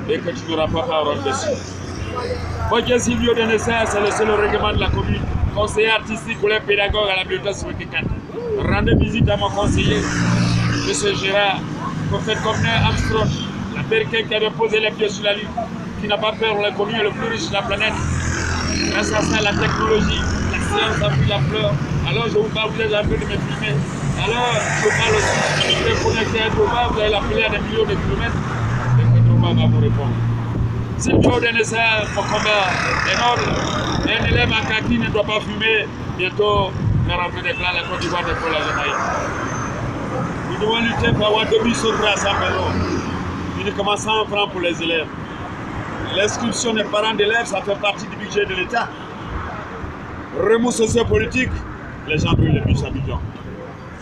et que tu n'auras pas parole dessus. Boké Silvio de Nessa, c'est le seul règlement de la commune. Conseiller artistique pour les pédagogues à la bibliothèque sur le 4. Rendez visite à mon conseiller, M. Gérard, prophète Comner Armstrong, l'Américain qui a déposé les pieds sur la Lune, qui n'a pas peur, la commune est le plus riche de la planète. Grâce à ça, la technologie, la science a pris la fleur. Alors je vous parle, vous êtes un peu de me filmer. Alors je vous parle aussi, vous êtes connecté à Droma, vous allez l'appeler à des millions de kilomètres, et Droma va vous répondre. Silvio de Nessa, mon combat est noble. Un élève en kaki ne doit pas fumer. Bientôt, la rentrée des clans, la Côte d'Ivoire pour la Jamaïque. Nous devons lutter pour avoir 2 sur 3 à 100 €. Uniquement 100 francs pour les élèves. L'inscription des parents d'élèves, ça fait partie du budget de l'État. Remous sociopolitique, les gens brûlent les bus à Abidjan.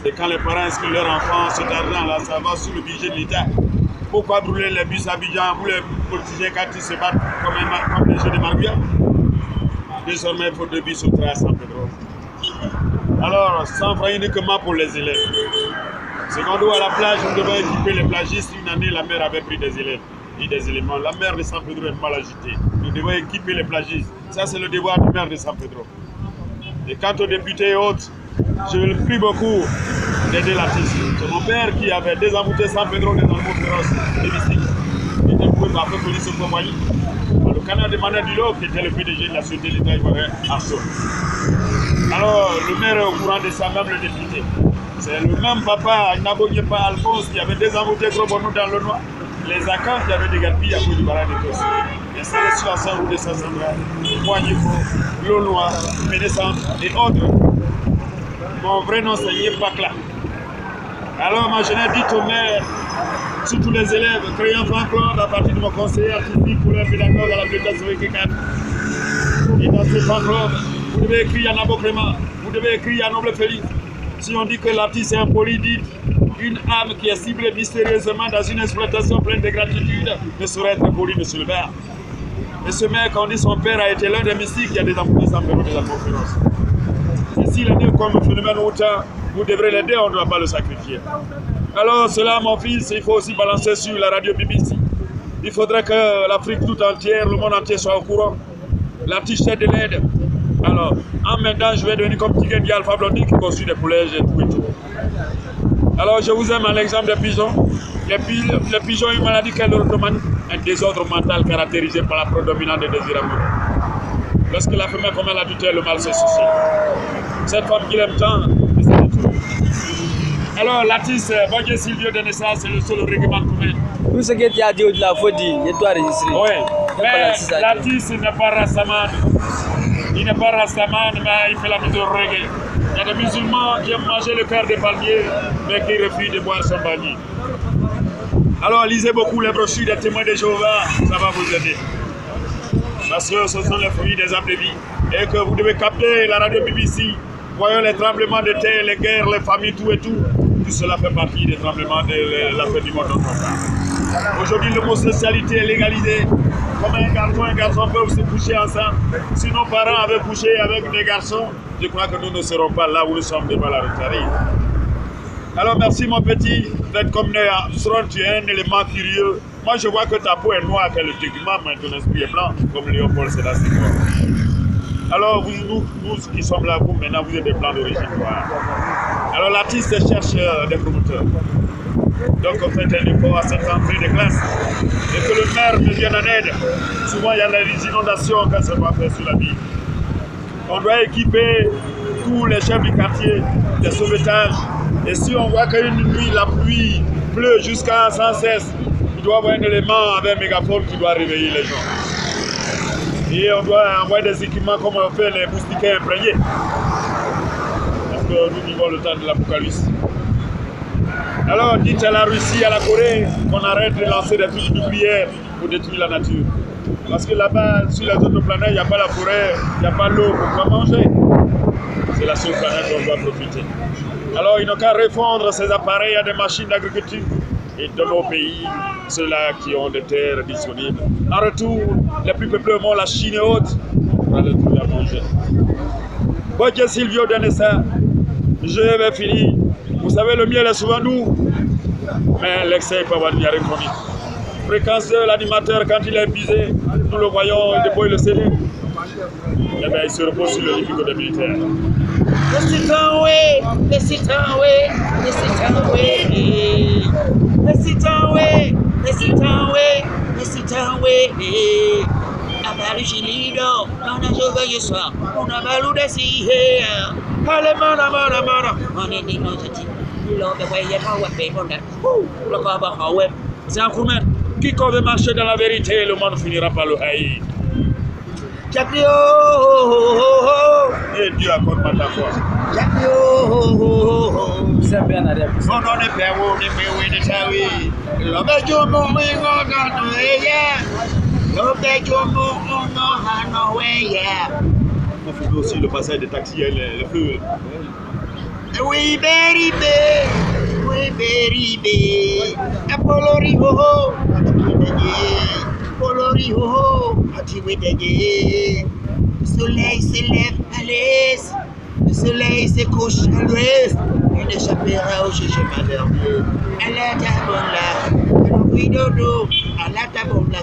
Et quand les parents inscrivent leurs enfants, cet argent-là, ça va sur le budget de l'État. Pourquoi brûler les bus à Abidjan, vous les politiciens quand ils se battent comme les jeux de Marguerite? Désormais, il faut 2 bus au 3 à 100 €. Alors, 100 francs uniquement pour les élèves. Secondo, à la plage, nous devons équiper les plagistes. Une année, la mer avait pris des élèves et des éléments. La mer de San Pedro est mal agitée. Nous devons équiper les plagistes. Ça, c'est le devoir du maire de San Pedro. Et quant aux députés et autres, je le prie beaucoup d'aider l'artiste. C'est mon père qui avait désembouté San Pedro des animaux féroces et mystiques. Il était poussé par peu police et compagnie. Le canal de Manet Dilo, qui était le PDG de la société d'État ivoirien, Arso. Alors, le maire est au courant de ça, même le député. C'est le même papa, Nabogé pas Alphonse, qui avait désembouté Gros Bonou dans le noir. Les accords qui avaient dégarpillé à cause du barrage de Tossi. Les sélections ensemble route de Saint-Sandra, Moignifo, L'eau noire, Médescente et autres. Mon vrai nom c'est Yepakla. Alors ma jeunesse dit au maire, surtout les élèves, créer un fan club à partir de mon conseiller artistique pour les pédagogues à la bibliothèque sur 4. Et dans ce fan club, vous devez écrire à Nabo Clément, vous devez écrire à Noble Félix. Si on dit que l'artiste est impoli, dites une âme qui est ciblée mystérieusement dans une exploitation pleine de gratitude ne saurait être poli, monsieur le maire. Et ce mec, on dit son père a été l'un des mystiques qui a des emplois sans période de la conférence. Et s'il est né comme phénomène autant, vous devrez l'aider, on ne doit pas le sacrifier. Alors cela, mon fils, il faut aussi balancer sur la radio BBC. Il faudrait que l'Afrique tout entière, le monde entier soit au courant. L'artiste de l'aide. Alors, en même temps, je vais devenir comme Tigre dit Alpha Blondie qui construit des poulets et tout et tout. Alors, je vous aime à l'exemple des pigeons. Les pigeons ont une maladie qu'est l'orthomanie, un désordre mental caractérisé par la prédominance des désirs amoureux. Lorsque la femelle commet l'adultère, le mal se soucie. Cette femme qu'il aime tant, c'est tout. Alors, l'artiste Boké Silvio de Nessa, c'est le seul règlement commun. Tout ce que tu as dit au-delà, il faut dire, il doit enregistrer. Oui, mais l'artiste n'est pas Rastaman. Il n'est pas Rastaman, mais il fait la musique reggae. Il y a des musulmans qui aiment manger le cœur des palmiers, mais qui refusent de boire son bagni. Alors, lisez beaucoup les brochures des témoins de Jéhovah, ça va vous aider. Parce que ce sont les fruits des âmes de vie. Et que vous devez capter la radio BBC. Voyons les tremblements de terre, les guerres, les familles, tout et tout. Tout cela fait partie des tremblements de la fin du monde dont on parle. Aujourd'hui, l'homosexualité est légalisée. Comme un garçon peuvent se coucher ensemble. Si nos parents avaient couché avec des garçons, je crois que nous ne serons pas là où nous sommes devant la retraite. Alors merci mon petit, d'être comme Armstrong, tu es un élément curieux. Moi je vois que ta peau est noire, que le document, mais ton esprit est blanc, comme Léopold Sédar Senghor. Alors nous qui sommes là, vous maintenant vous êtes des blancs d'origine noire. Alors l'artiste cherche des promoteurs. Donc on fait un effort à cette entrée de classe. Et que le maire me vienne en aide. Souvent il y a des inondations quand ça doit faire sur la ville. On doit équiper tous les chefs du quartier des sauvetages. Et si on voit qu'une nuit, la pluie pleut jusqu'à sans cesse, il doit y avoir un élément avec un mégaphone qui doit réveiller les gens. Et on doit envoyer des équipements comme on fait les moustiquaires imprégnés. Parce que nous vivons le temps de l'apocalypse. Alors dites à la Russie, à la Corée, qu'on arrête de lancer des trucs nucléaires pour détruire la nature. Parce que là-bas, sur les autres planètes, il n'y a pas la forêt, il n'y a pas l'eau pour quoi manger. C'est la seule planète dont on doit profiter. Alors, il n'y a qu'à refondre ces appareils à des machines d'agriculture et de nos pays, ceux-là qui ont des terres disponibles. En retour, les plus peuplés au monde, la Chine et autres, on va les trouver à manger. Boké Silvio de Nessa, je vais finir. Vous savez, le miel est souvent nous, mais l'excès peut avoir une chronique. fréquence de l'animateur quand il est épuisé. Nous le voyons déployer le CD. Eh bien, il se repose sur le difficile des militaires. Laisse it away, laisse it away, laisse it away, laisse it away, laisse it away, laisse it away. Abalu chilido, on a joué ce soir, on a balou de si here. Allez, mana. On est dit non, je dis, l'on peut voir, il y a pas de paix pour that. Le corps va web. C'est un coup même. Quiconque veut marcher dans la vérité, le monde finira par le haïr. Jacques, Et Dieu accorde pas ta foi. C'est bien à dire. mon nom est Père, on est Père, de Tawi. L'homme est du monde, on On fait aussi le passage des taxis et les feux. Oui, beribe, Apolori ho, Apolori ho, Hatiwedege. Le soleil s'élève à l'est, le soleil se couche à l'ouest. Il échappera au jugement dernier. À la tabola, oui dodo, à la tabola,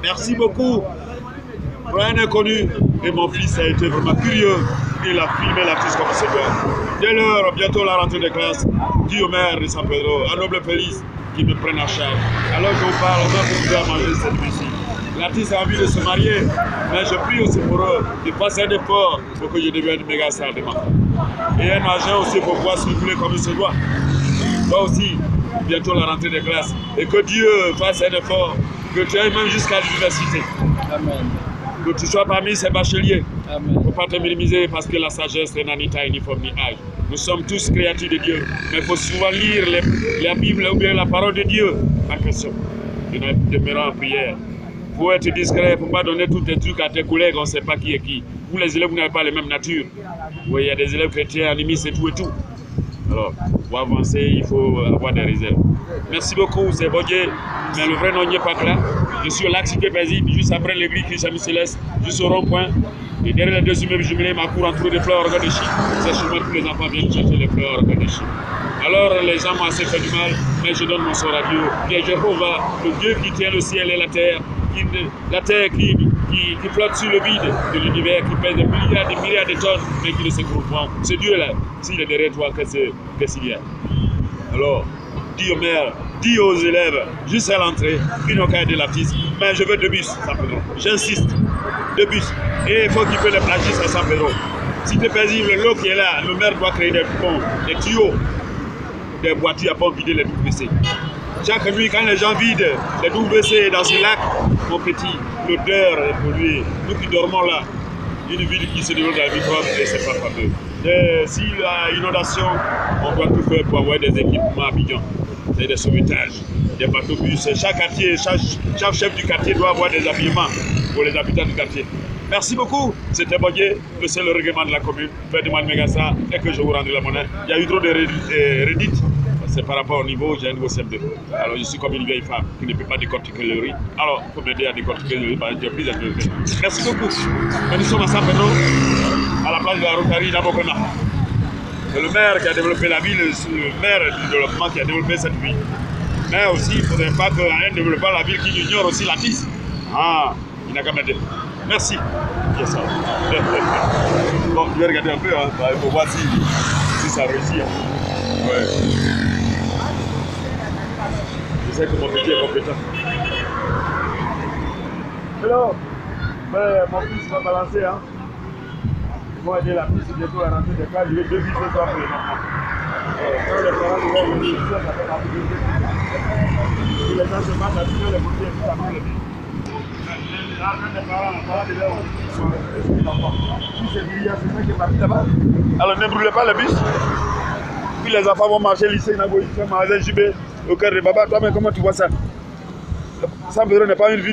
Merci beaucoup. Pour un inconnu, et mon fils a été vraiment curieux. Il a filmé l'artiste comme c'est doit. Dès l'heure, bientôt la rentrée des classes, dit au maire de San Pedro, à Noble Félix, qui me prenne en charge. Alors je vous parle, on va pouvoir manger cette nuit-ci. L'artiste a envie de se marier, mais je prie aussi pour eux de passer un effort pour que je devienne méga sardement. Et un agent aussi pour pouvoir circuler comme il se doit. Toi aussi, bientôt la rentrée des classes. Et que Dieu fasse un effort, que tu ailles même jusqu'à l'université. Amen. Que tu sois parmi ces bacheliers. Amen. Il ne faut pas te minimiser parce que la sagesse n'a ni taille, ni forme, ni âge. Nous sommes tous créatures de Dieu. Mais il faut souvent lire la Bible ou bien la parole de Dieu en question. Nous demeurons en prière. Il faut être discret, il ne faut pas donner tous tes trucs à tes collègues, on ne sait pas qui est qui. Vous les élèves, vous n'avez pas les mêmes natures. Oui, il y a des élèves chrétiens, animistes et tout et tout. Alors, pour avancer, il faut avoir des réserves. Merci beaucoup, c'est Bodier, mais le vrai nom n'est pas clair. Je suis au lac Cité Paisible, juste après l'église Christ-Ami Céleste, juste au rond-point. Et derrière les deux immeubles jumelés, ma cour entourée de fleurs organes de Chine. C'est sûrement tous les enfants viennent chercher les fleurs organes de Chine. Alors, les gens m'ont assez fait du mal, mais je donne mon sort à Dieu. Qui est Jéhovah, le Dieu qui tient le ciel et la terre qui flotte sur le vide de l'univers, qui pèse des milliards de tonnes, mais qui ne s'écroule pas. Ce Dieu-là, s'il est derrière toi, qu'est-ce qu'il y a? Alors, dis au maire, dis aux élèves, juste à l'entrée, ils n'ont qu'à aider l'artiste, mais je veux 2 bus, San Pedro. J'insiste, 2 bus. Et il faut qu'il paie les plagistes à San Pedro. Si tu es paisible, l'eau qui est là, le maire doit créer des ponts, des tuyaux, des voitures à pas vider les WC. Chaque nuit, quand les gens vident les WC dans ce lac, mon petit, l'odeur est polluée. Nous qui dormons là, une ville qui se développe dans la microbe, et c'est pas fameux. S'il y a inondation, on doit tout faire pour avoir des équipements à Abidjan. C'est des sauvetages, des bateaux-bus. Chaque quartier, chaque chef du quartier doit avoir des habillements pour les habitants du quartier. Merci beaucoup. C'était Bodier, le seul règlement de la commune. Faites-moi le méga ça et que je vous rendrai la monnaie. Il y a eu trop de redites. C'est par rapport au niveau, j'ai un niveau CM2. Alors je suis comme une vieille femme qui ne peut pas décortiquer le riz. Alors, il faut m'aider à décortiquer le riz, j'ai pris un peu. Merci beaucoup. Nous sommes à San Pedro, à la place de la Rotary d'Abokona. C'est le maire qui a développé la ville, le maire du développement qui a développé cette ville. Mais aussi, il ne faudrait pas qu'un développeur la ville qui ignore aussi l'artiste. Ah, il n'a qu'à m'aider. Merci. Yes, ça. Bon, je vais regarder un peu, hein. Il faut voir si ça réussit. Hein. Ouais. Je sais que mon petit est compétent. Hello. Mon fils va balancer. Hein. Ils vont aider la piste bientôt à rentrer des cas. Je vais 2 bus ce soir pour les enfants. Quand les parents vont venir, ça fait partie de l'idée. Si les gens se battent à tuer les pompiers, tout ça pour les bus. C'est ça qui est parti là-bas. Alors ne brûlez pas le bus. Puis les enfants vont marcher lycée, magasin JB, au cœur de Baba. Toi-même, comment tu vois ça? San Pedro n'est pas une ville.